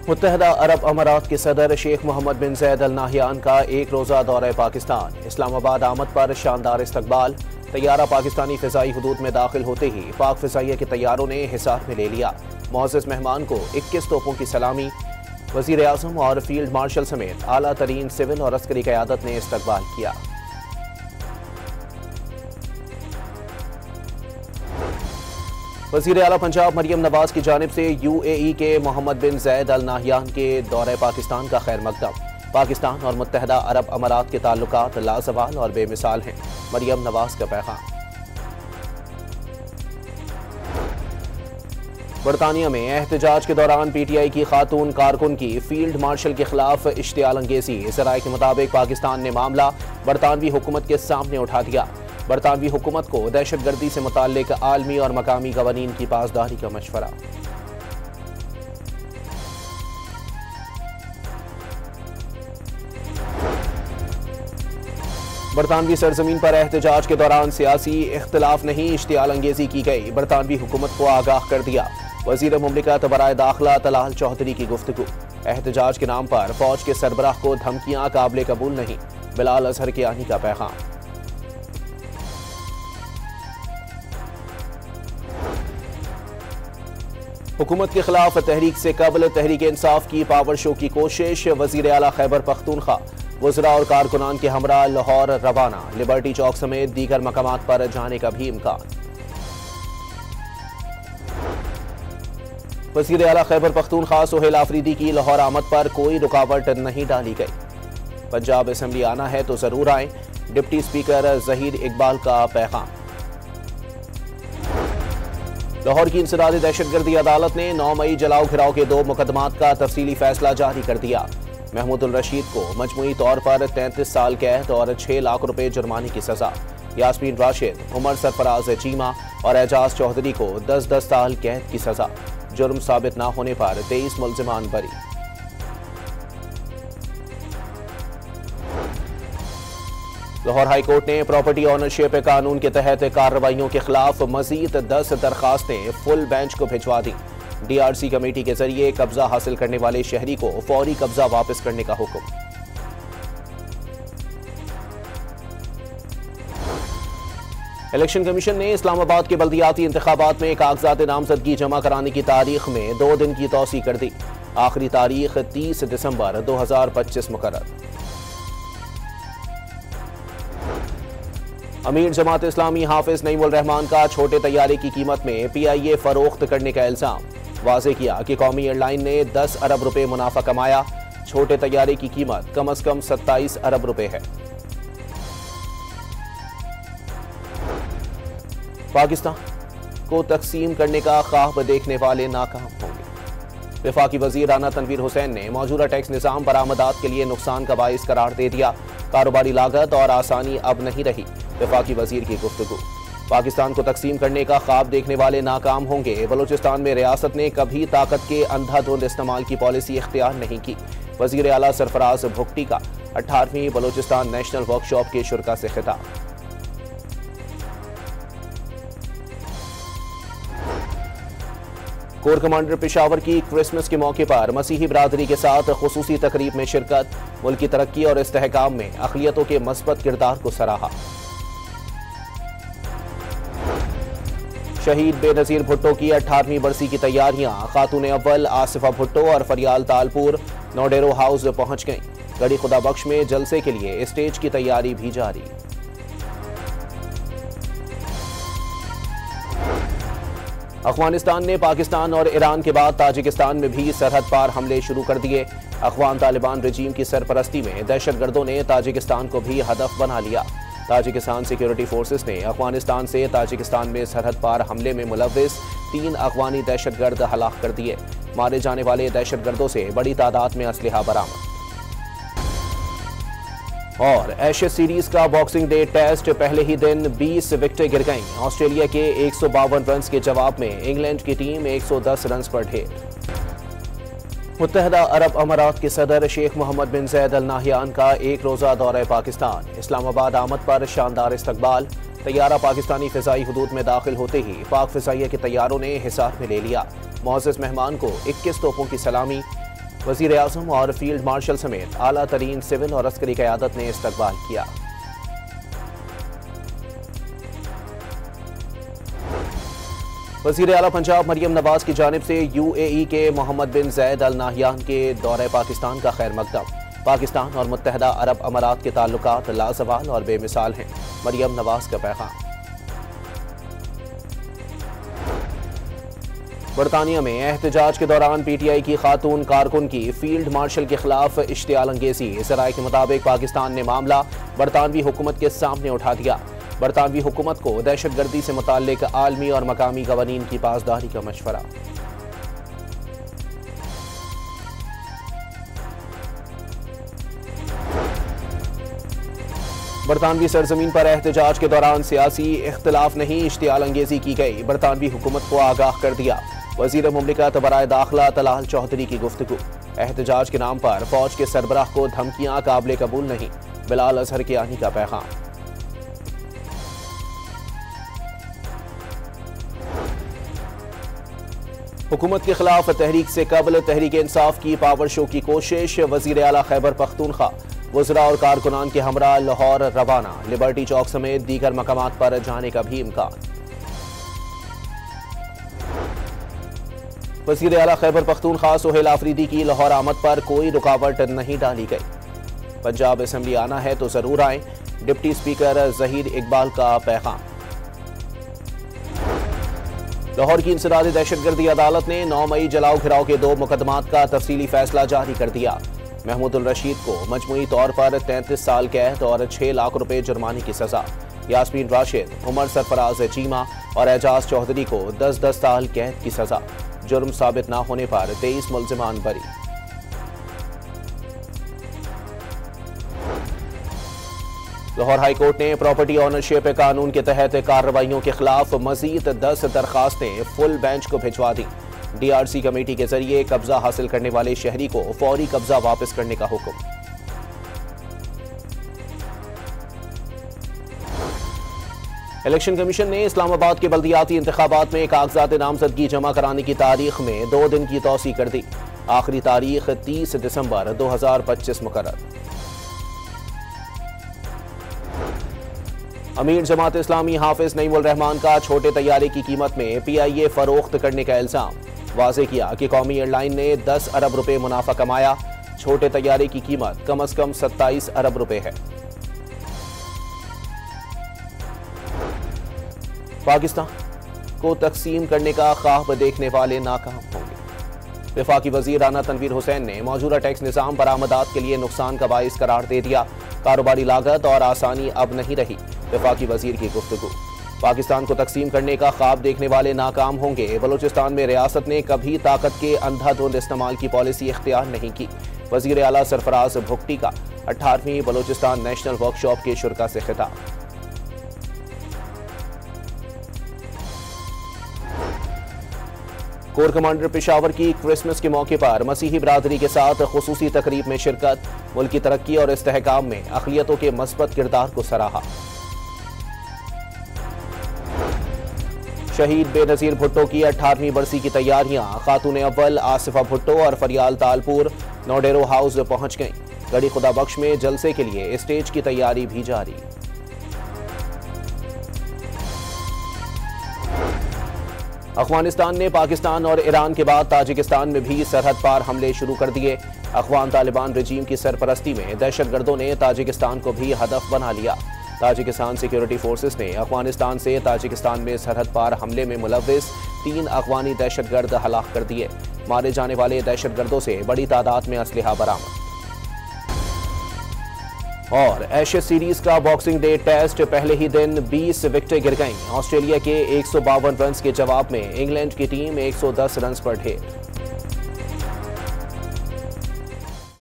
मुत्तहदा अरब अमारात के सदर शेख मोहम्मद बिन जैद अल नाहयान का एक रोज़ा दौरा पाकिस्तान। इस्लामाबाद आमद पर शानदार इस्तकबाल। तैयारा पाकिस्तानी फ़िज़ाई हदूद में दाखिल होते ही पाक फ़िज़ाइया के तैयारों ने हिसार में ले लिया। मुअज़्ज़ज़ मेहमान को 21 तोपों की सलामी। वज़ीर आज़म और फील्ड मार्शल समेत आला तरीन सिविल और अस्करी क़यादत ने इस्तकबाल किया। वज़ीर आला पंजाब मरियम नवाज की जानिब से UAE के मोहम्मद बिन जैद अल नाहयान के दौरे पाकिस्तान का खैर मकदम। पाकिस्तान और मुत्तहदा अरब अमारात के ताल्लुकात लाज़वाल और बेमिसाल हैं। मरियम नवाज का पैगाम। बरतानिया में एहतजाज के दौरान PTI की खातून कारकुन की फील्ड मार्शल के खिलाफ इश्तियाल अंगेजी। ज़राए के मुताबिक पाकिस्तान ने मामला बरतानवी हुकूमत के सामने उठा दिया। बरतानवी हुकूमत को दहशतगर्दी से मुताल्लिक आलमी और मकामी कवानीन की पासदारी का मशवरा। बरतानवी सरजमीन पर एहतजाज के दौरान सियासी इख्तिलाफ नहीं, इश्तियाल अंगेजी की गई। बरतानवी हुकूमत को आगाह कर दिया। वज़ीर मुमलिकत बराए दाखिला तलाल चौधरी की गुफ्तगू। एहतजाज के नाम पर फौज के सरबराह को धमकियां काबिल कबूल नहीं। बिलाल अजहर के आनी का पैगाम। हुकूमत के खिलाफ तहरीक से कबल तहरीक इंसाफ की पावर शो की कोशिश। वज़ीर आला खैबर पख्तूनख्वा वज़रा और कारकुनान के हमरा लाहौर रवाना। लिबर्टी चौक समेत दीगर मकामात पर जाने का भी इम्कान। वज़ीर आला खैबर पख्तूनख्वा सुहेल आफरीदी की लाहौर आमद पर कोई रुकावट नहीं डाली गई। पंजाब असम्बली आना है तो जरूर आए। डिप्टी स्पीकर ज़हीर इकबाल का पैगाम। लाहौर की इंसदादी दहशतगर्दी अदालत ने 9 मई जलाओ घिराव के 2 मुकदमात का तफसीली फैसला जारी कर दिया। महमूदुल रशीद को मजमूई तौर पर 33 साल कैद और 6 लाख रुपए जुर्माने की सजा। यास्मीन राशिद, उमर सरफराज चीमा और एजाज चौधरी को 10-10 साल कैद की सजा। जुर्म साबित न होने पर 23 मुल्जिमान बरी। लाहौर हाईकोर्ट ने प्रॉपर्टी ऑनरशिप कानून के तहत कार्रवाइयों के खिलाफ मजीद 10 दरखास्तें फुल बेंच को भिजवा दी। DRC कमेटी के जरिए कब्जा हासिल करने वाले शहरी को फौरी कब्जा वापस करने का हुक्म। इलेक्शन कमीशन ने इस्लामाबाद के बल्दियाती इंतखाबात में कागजात नामजदगी जमा कराने की तारीख में 2 दिन की तौसी कर दी। आखिरी तारीख 30 दिसंबर 2025 मुकर्रर। अमीर जमात इस्लामी हाफिज नईमुल रहमान का छोटे तैयारे की कीमत में PIA फरोख्त करने का इल्जाम। वाज़े किया कि कौमी एयरलाइन ने 10 अरब रुपए मुनाफा कमाया। छोटे तैयारे की कीमत कम से कम 27 अरब रुपए है। पाकिस्तान को तकसीम करने का ख्वाब देखने वाले नाकाम होंगे। वफाकी वजीर राना तनवीर हुसैन ने मौजूदा टैक्स निज़ाम बरामदात के लिए नुकसान का बाइस करार दे दिया। कारोबारी लागत और आसानी अब नहीं रही। वफाकी वजीर की गुफ्तगू। पाकिस्तान को तकसीम करने का ख्वाब देखने वाले नाकाम होंगे। बलूचिस्तान में रियासत ने कभी ताकत के अंधाधुंध इस्तेमाल की पॉलिसी इख्तियार नहीं की। वजीर आला सरफराज भुगटी का 18वीं बलूचिस्तान नेशनल वर्कशॉप के शुरका से खिताब। कोर कमांडर पेशावर की क्रिसमस के मौके पर मसीही बरादरी के साथ खुसूसी तकरीब में शिरकत। मुल्क की तरक्की और इस्तेहकाम में अक़लियतों के मस्बत किरदार को सराहा। शहीद बेनज़ीर भुट्टो की 18वीं बरसी की तैयारियां। खातून अव्वल आसिफा भुट्टो और फरियाल तालपुर नौडेरो हाउस पहुंच गईं। गढ़ी खुदा बख्श में जलसे के लिए स्टेज की तैयारी भी जारी। अफगानिस्तान ने पाकिस्तान और ईरान के बाद ताजिकिस्तान में भी सरहद पार हमले शुरू कर दिए। अफगान तालिबान रजीम की सरपरस्ती में दहशतगर्दों ने ताजिकिस्तान को भी हदफ बना लिया। ताजिकिस्तान सिक्योरिटी फोर्सेस ने अफगानिस्तान से ताजिकिस्तान में सरहद पार हमले में मुलव्विस 3 अफगानी दहशतगर्द हलाक कर दिए। मारे जाने वाले दहशतगर्दों से बड़ी तादाद में असलहा बरामद। और एशेज सीरीज का बॉक्सिंग डे टेस्ट पहले ही दिन 20 विकेटें गिर गईं। ऑस्ट्रेलिया के 152 रन के जवाब में इंग्लैंड की टीम 110 रन पर ढेर। मुत्तहदा अरब अमारात के सदर शेख मोहम्मद बिन जैद अल नाहयान का एक रोज़ा दौरा पाकिस्तान। इस्लामाबाद आमद पर शानदार इस्तकबाल। तैयारा पाकिस्तानी फ़िज़ाई हदूद में दाखिल होते ही पाक फ़िज़ाइया के तैयारों ने हिसार में ले लिया। मुअज़्ज़ज़ मेहमान को 21 तोपों की सलामी। वजीर आजम और फील्ड मार्शल समेत आला तरीन सिविल और अस्करी क़यादत ने इस्तकबाल किया। वज़ीर आला पंजाब मरियम नवाज की जानिब से UAE के मोहम्मद बिन ज़ैद अल नाहयान के दौरे पाकिस्तान का खैर मकदम। पाकिस्तान और मुत्तहदा अरब अमारात के ताल्लुकात लाजवाल और बेमिसाल हैं, मरियम नवाज का पैगाम। बरतानिया में एहतजाज के दौरान PTI की खातून कारकुन की फील्ड मार्शल के खिलाफ इश्तियाल अंगेजी। ज़राए के मुताबिक पाकिस्तान ने मामला बरतानवी हुकूमत के सामने उठा दिया। बरतानवी हुकूमत को दहशतगर्दी से मुताल्लिक आलमी और मकामी कवानीन की पासदारी का मशवरा। बरतानवी सरजमीन पर एहतजाज के दौरान सियासी इख्तिलाफ नहीं, इश्तियाल अंगेजी की गई। बरतानवी हुकूमत को आगाह कर दिया। वजीर मुमलिकत बराए दाखिला तलाल चौधरी की गुफ्तगू। एहतजाज के नाम पर फौज के सरबराह को धमकियां काबिल कबूल नहीं, बिलाल अजहर के आनी का पैगाम। हुकूमत के खिलाफ तहरीक से कबल तहरीक इंसाफ की पावर शो की कोशिश। वजीर आला खैबर पख्तूनख्वा वज़रा और कारकुनान के हमरा लाहौर रवाना। लिबर्टी चौक समेत दीगर मकामात पर जाने का भी इम्कान। वज़ीर आला खैबर पख्तूनख्वा सुहेल आफरीदी की लाहौर आमद पर कोई रुकावट नहीं डाली गई। पंजाब असेंबली आना है तो जरूर आए, डिप्टी स्पीकर ज़हीर इकबाल का पैगाम। लाहौर की इंसदादी दहशतगर्दी अदालत ने 9 मई जलाओ घिराव के 2 मुकदमात का तफसीली फैसला जारी कर दिया। महमूद उल रशीद को मजमूई तौर पर 33 साल कैद और 6 लाख रुपए जुर्माने की सजा। यास्मीन राशिद, उमर सरफराज चीमा और एजाज चौधरी को 10-10 साल कैद की सजा। जुर्म साबित न होने पर 23 मुल्जिमान बरी। लाहौर हाईकोर्ट ने प्रॉपर्टी ऑनरशिप कानून के तहत कार्रवाइयों के खिलाफ मजीद 10 दरखास्तें फुल बेंच को भिजवा दी। DRC कमेटी के जरिए कब्जा हासिल करने वाले शहरी को फौरी कब्जा वापस करने का हुक्म। इलेक्शन कमीशन ने इस्लामाबाद के बल्दियाती इंतखाबात में कागजात नामजदगी जमा कराने की तारीख में 2 दिन की तौसी कर दी। आखिरी तारीख 30 दिसंबर 2025 मुकर्रर। अमीर जमात इस्लामी हाफिज नईमुल रहमान का छोटे तैयारे की कीमत में PIA फरोख्त करने का इल्जाम। वाज़े किया कि कौमी एयरलाइन ने 10 अरब रुपए मुनाफा कमाया। छोटे तैयारे की कीमत कम से कम 27 अरब रुपए है। पाकिस्तान को तकसीम करने का ख्वाब देखने वाले नाकाम होंगे। वफाकी वजीर राना तनवीर हुसैन ने मौजूदा टैक्स निज़ाम बरामदात के लिए नुकसान का बाइस करार दे दिया। कारोबारी लागत और आसानी अब नहीं रही, वफाकी वजीर की गुफ्तगू। पाकिस्तान को तकसीम करने का ख्वाब देखने वाले नाकाम होंगे। बलूचिस्तान में रियासत ने कभी ताकत के अंधाधुंध इस्तेमाल की पॉलिसी इख्तियार नहीं की। वजीर आला सरफराज भुगटी का 18वीं बलूचिस्तान नेशनल वर्कशॉप के शुरका से खिताब। कोर कमांडर पेशावर की क्रिसमस के मौके पर मसीही बरादरी के साथ खुसूसी तकरीब में शिरकत। मुल्क की तरक्की और इस्तेहकाम में अक़लियतों के मस्बत किरदार को सराहा। शहीद बेनज़ीर भुट्टो की 18वीं बरसी की तैयारियां। खातून अव्वल आसिफा भुट्टो और फरियाल तालपुर नौडेरो हाउस पहुंच गईं। गढ़ी खुदा बख्श में जलसे के लिए स्टेज की तैयारी भी जारी। अफगानिस्तान ने पाकिस्तान और ईरान के बाद ताजिकिस्तान में भी सरहद पार हमले शुरू कर दिए। अफगान तालिबान रजीम की सरपरस्ती में दहशतगर्दों ने ताजिकिस्तान को भी हदफ बना लिया। ताजिकिस्तान सिक्योरिटी फोर्सेस ने अफगानिस्तान से ताजिकिस्तान में सरहद पार हमले में मुलव्विस 3 अफगानी दहशतगर्द हलाक कर दिए। मारे जाने वाले दहशतगर्दों से बड़ी तादाद में असलहा बरामद। और एशेज सीरीज का बॉक्सिंग डे टेस्ट पहले ही दिन 20 विकेटें गिर गईं। ऑस्ट्रेलिया के 152 रन के जवाब में इंग्लैंड की टीम 110 रन पर ढेर।